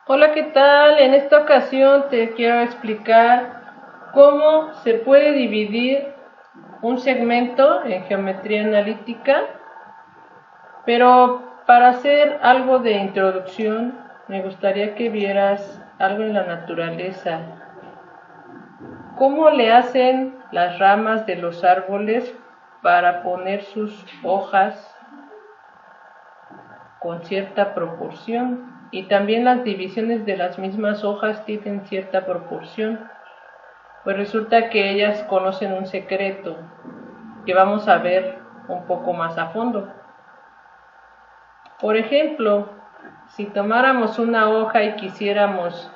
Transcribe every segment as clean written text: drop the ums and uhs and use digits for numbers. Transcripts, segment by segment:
Hola, ¿qué tal? En esta ocasión te quiero explicar cómo se puede dividir un segmento en geometría analítica, pero para hacer algo de introducción me gustaría que vieras algo en la naturaleza. ¿Cómo le hacen las ramas de los árboles para poner sus hojas con cierta proporción? Y también las divisiones de las mismas hojas tienen cierta proporción. Pues resulta que ellas conocen un secreto que vamos a ver un poco más a fondo. Por ejemplo, si tomáramos una hoja y quisiéramos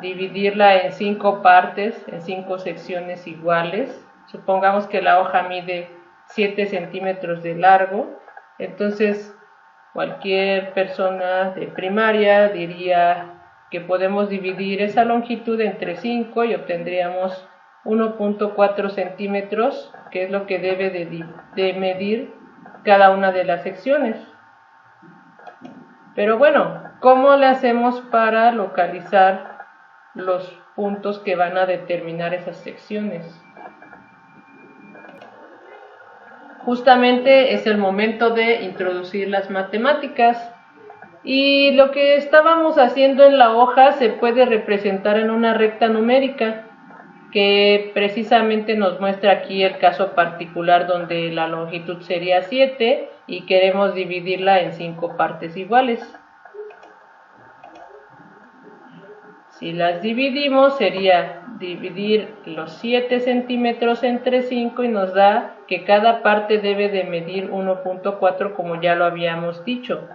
dividirla en 5 partes, en 5 secciones iguales, supongamos que la hoja mide 7 centímetros de largo, entonces cualquier persona de primaria diría que podemos dividir esa longitud entre 5 y obtendríamos 1.4 centímetros, que es lo que debe de medir cada una de las secciones. Pero bueno, ¿cómo le hacemos para localizar los puntos que van a determinar esas secciones? Justamente es el momento de introducir las matemáticas. Y lo que estábamos haciendo en la hoja se puede representar en una recta numérica, que precisamente nos muestra aquí el caso particular donde la longitud sería 7 y queremos dividirla en 5 partes iguales. Si las dividimos sería dividir los 7 centímetros entre 5 y nos da que cada parte debe de medir 1.4 como ya lo habíamos dicho.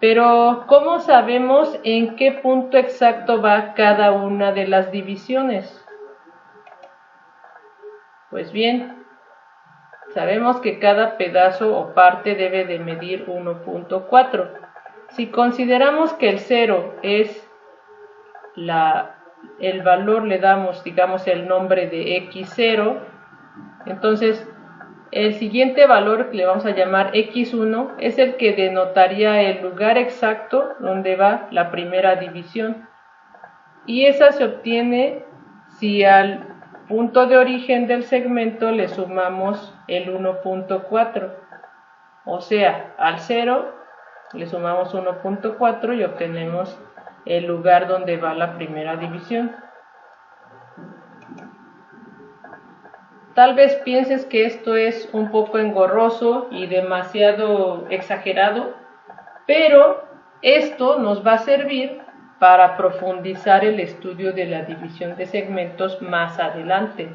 Pero, ¿cómo sabemos en qué punto exacto va cada una de las divisiones? Pues bien, sabemos que cada pedazo o parte debe de medir 1.4. Si consideramos que el 0 es el valor, le damos, digamos, el nombre de x0, entonces el siguiente valor que le vamos a llamar x1 es el que denotaría el lugar exacto donde va la primera división. Y esa se obtiene si al punto de origen del segmento le sumamos el 1.4. O sea, al 0 le sumamos 1.4 y obtenemos el lugar donde va la primera división. Tal vez pienses que esto es un poco engorroso y demasiado exagerado, pero esto nos va a servir para profundizar el estudio de la división de segmentos más adelante.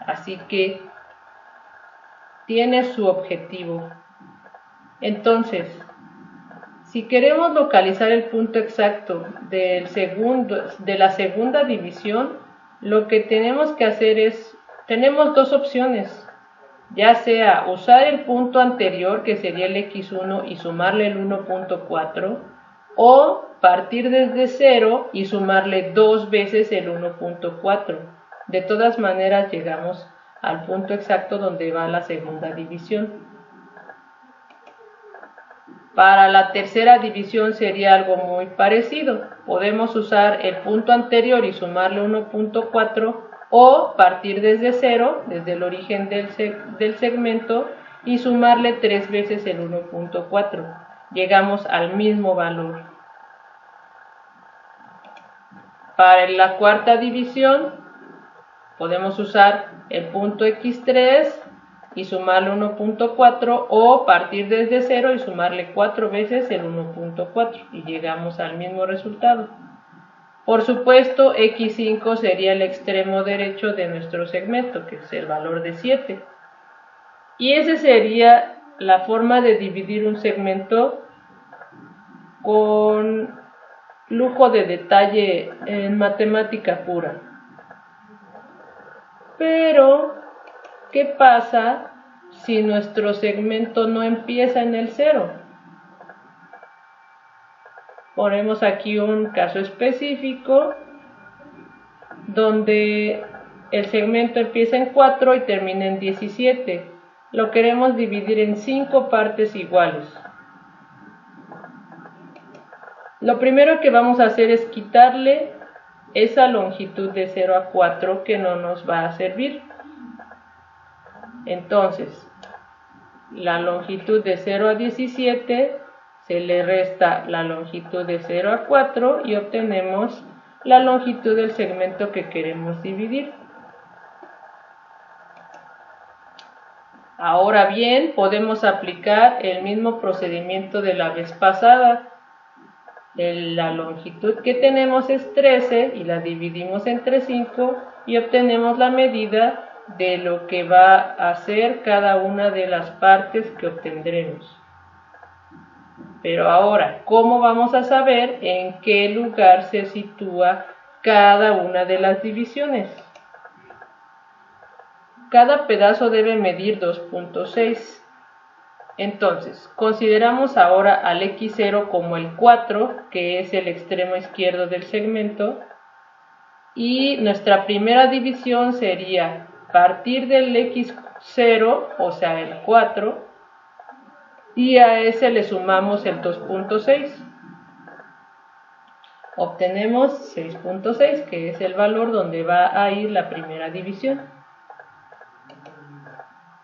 Así que tiene su objetivo. Entonces, si queremos localizar el punto exacto de la segunda división, lo que tenemos que hacer es, tenemos dos opciones, ya sea usar el punto anterior, que sería el x1, y sumarle el 1.4, o partir desde 0 y sumarle 2 veces el 1.4. De todas maneras llegamos al punto exacto donde va la segunda división. Para la tercera división sería algo muy parecido. Podemos usar el punto anterior y sumarle 1.4 o partir desde 0, desde el origen del segmento, y sumarle 3 veces el 1.4. Llegamos al mismo valor. Para la cuarta división podemos usar el punto x3 y sumarle 1.4 o partir desde 0 y sumarle 4 veces el 1.4 y llegamos al mismo resultado. Por supuesto, x5 sería el extremo derecho de nuestro segmento, que es el valor de 7. Y esa sería la forma de dividir un segmento con lujo de detalle en matemática pura. Pero, ¿qué pasa si nuestro segmento no empieza en el 0? Ponemos aquí un caso específico donde el segmento empieza en 4 y termina en 17. Lo queremos dividir en 5 partes iguales. Lo primero que vamos a hacer es quitarle esa longitud de 0 a 4 que no nos va a servir. Entonces, la longitud de 0 a 17 se le resta la longitud de 0 a 4 y obtenemos la longitud del segmento que queremos dividir. Ahora bien, podemos aplicar el mismo procedimiento de la vez pasada. La longitud que tenemos es 13 y la dividimos entre 5 y obtenemos la medida de lo que va a ser cada una de las partes que obtendremos. Pero ahora, ¿cómo vamos a saber en qué lugar se sitúa cada una de las divisiones? Cada pedazo debe medir 2.6. Entonces, consideramos ahora al x0 como el 4, que es el extremo izquierdo del segmento, y nuestra primera división sería partir del x0, o sea el 4, y a ese le sumamos el 2.6. Obtenemos 6.6, que es el valor donde va a ir la primera división.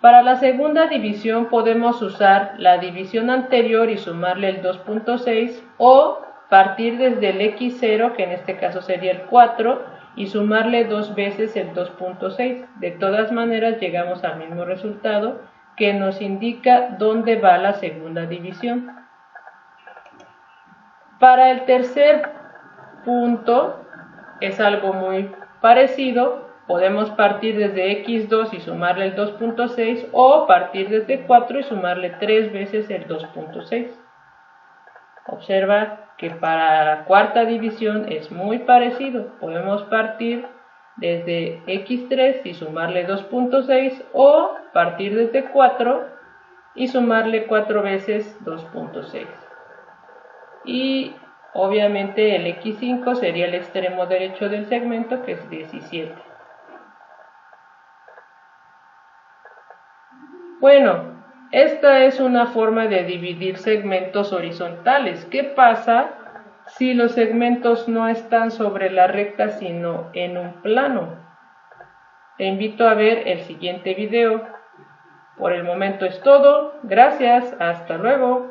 Para la segunda división podemos usar la división anterior y sumarle el 2.6 o partir desde el x0, que en este caso sería el 4, y sumarle 2 veces el 2.6. De todas maneras llegamos al mismo resultado que nos indica dónde va la segunda división. Para el tercer punto es algo muy parecido. Podemos partir desde x2 y sumarle el 2.6 o partir desde 4 y sumarle 3 veces el 2.6. Observa que para la cuarta división es muy parecido. Podemos partir desde x3 y sumarle 2.6 o partir desde 4 y sumarle 4 veces 2.6. Y obviamente el x5 sería el extremo derecho del segmento, que es 17. Bueno, esta es una forma de dividir segmentos horizontales. ¿Qué pasa si los segmentos no están sobre la recta sino en un plano? Te invito a ver el siguiente video. Por el momento es todo. Gracias. Hasta luego.